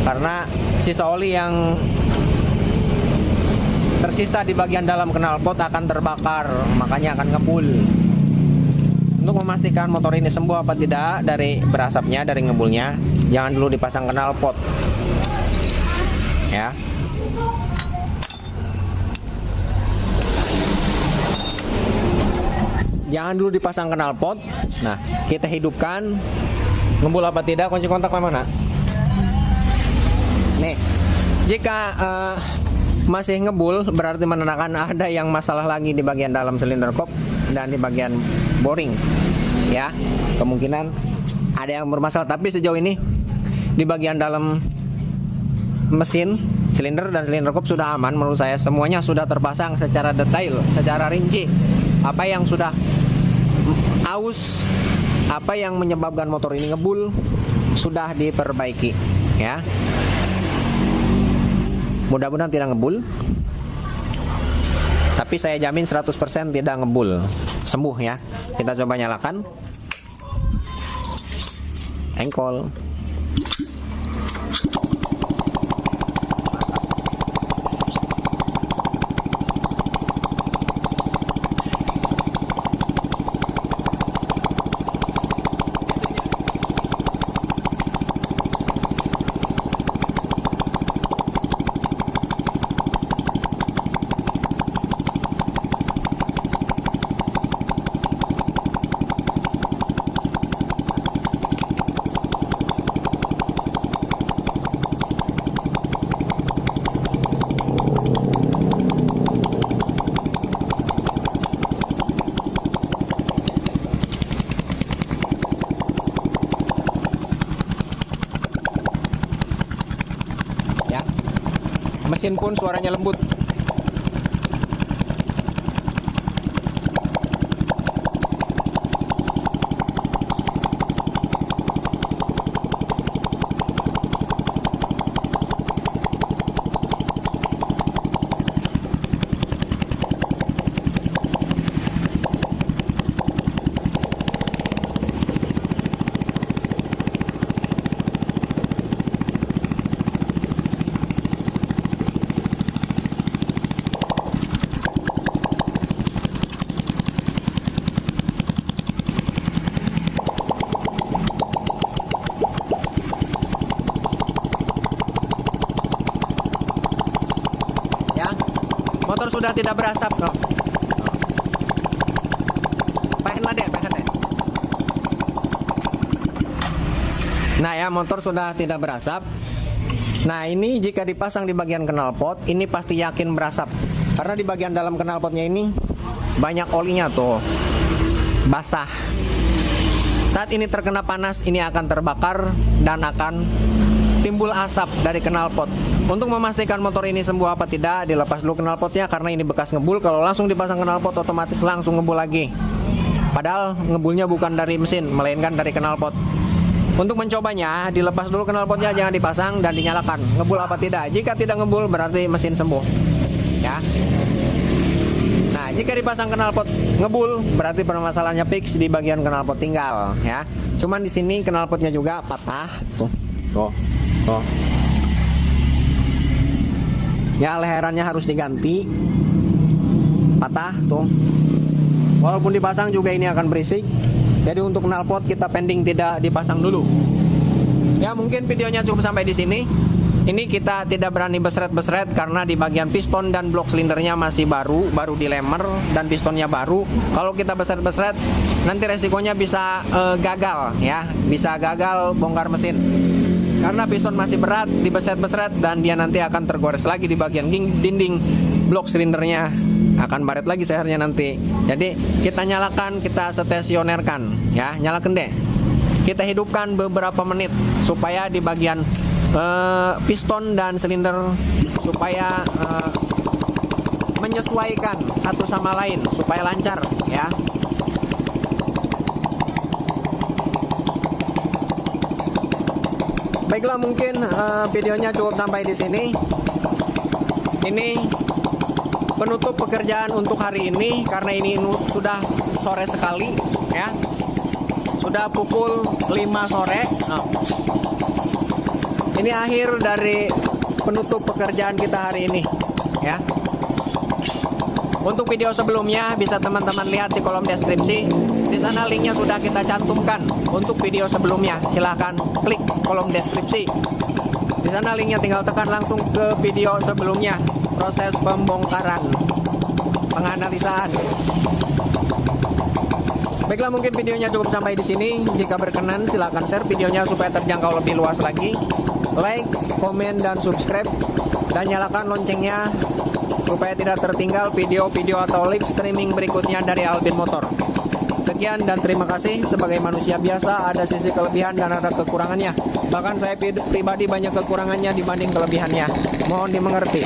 Karena sisa oli yang tersisa di bagian dalam knalpot akan terbakar, makanya akan ngebul. Untuk memastikan motor ini sembuh apa tidak dari berasapnya, dari ngebulnya, jangan dulu dipasang knalpot, ya. Jangan dulu dipasang knalpot. Nah, kita hidupkan. Ngebul apa tidak, kunci kontak mana? Nih, jika masih ngebul berarti menandakan ada yang masalah lagi di bagian dalam silinder kop dan di bagian boring, ya. Kemungkinan ada yang bermasalah, tapi sejauh ini di bagian dalam mesin, silinder dan silinder kop sudah aman menurut saya. Semuanya sudah terpasang secara detail, secara rinci. Apa yang sudah aus, apa yang menyebabkan motor ini ngebul sudah diperbaiki, ya. Mudah-mudahan tidak ngebul. Tapi saya jamin 100% tidak ngebul. Sembuh, ya. Kita coba nyalakan. Engkol. Mesin pun suaranya lembut. Motor sudah tidak berasap, no. Pengen lah deh. Nah, ya, motor sudah tidak berasap. Nah, ini jika dipasang di bagian knalpot, ini pasti yakin berasap. Karena di bagian dalam knalpotnya ini banyak olinya tuh, basah. Saat ini terkena panas, ini akan terbakar dan akan timbul asap dari knalpot. Untuk memastikan motor ini sembuh apa tidak, dilepas dulu knalpotnya karena ini bekas ngebul. Kalau langsung dipasang knalpot otomatis langsung ngebul lagi. Padahal ngebulnya bukan dari mesin, melainkan dari knalpot. Untuk mencobanya, dilepas dulu knalpotnya, jangan dipasang dan dinyalakan. Ngebul apa tidak? Jika tidak ngebul berarti mesin sembuh, ya. Nah, jika dipasang knalpot ngebul berarti permasalahannya fix di bagian knalpot tinggal, ya. Cuman di sini knalpotnya juga patah, tuh. Ya, leherannya harus diganti. Patah tuh. Walaupun dipasang juga ini akan berisik. Jadi untuk knalpot kita pending tidak dipasang dulu. Ya, mungkin videonya cukup sampai di sini. Ini kita tidak berani besret-besret karena di bagian piston dan blok silindernya masih baru dilemer dan pistonnya baru. Kalau kita besret-besret nanti resikonya bisa gagal ya, bisa gagal bongkar mesin. Karena piston masih berat, dibesret-besret dan dia nanti akan tergores lagi di bagian dinding blok silindernya, akan baret lagi sehernya nanti. Jadi kita nyalakan, kita stasionerkan ya, nyalakan deh. Kita hidupkan beberapa menit supaya di bagian piston dan silinder supaya menyesuaikan satu sama lain supaya lancar ya. Baiklah, mungkin videonya cukup sampai di sini. Ini penutup pekerjaan untuk hari ini karena ini sudah sore sekali ya. Sudah pukul 5 sore. Ini akhir dari penutup pekerjaan kita hari ini ya. Untuk video sebelumnya bisa teman-teman lihat di kolom deskripsi. Di sana linknya sudah kita cantumkan untuk video sebelumnya. Silahkan klik kolom deskripsi. Di sana linknya tinggal tekan langsung ke video sebelumnya. Proses pembongkaran, penganalisaan. Baiklah, mungkin videonya cukup sampai di sini. Jika berkenan silahkan share videonya supaya terjangkau lebih luas lagi. Like, komen, dan subscribe, dan nyalakan loncengnya supaya tidak tertinggal video-video atau live streaming berikutnya dari Alpin Motor. Sekian dan terima kasih. Sebagai manusia biasa ada sisi kelebihan dan ada kekurangannya. Bahkan saya pribadi banyak kekurangannya dibanding kelebihannya. Mohon dimengerti.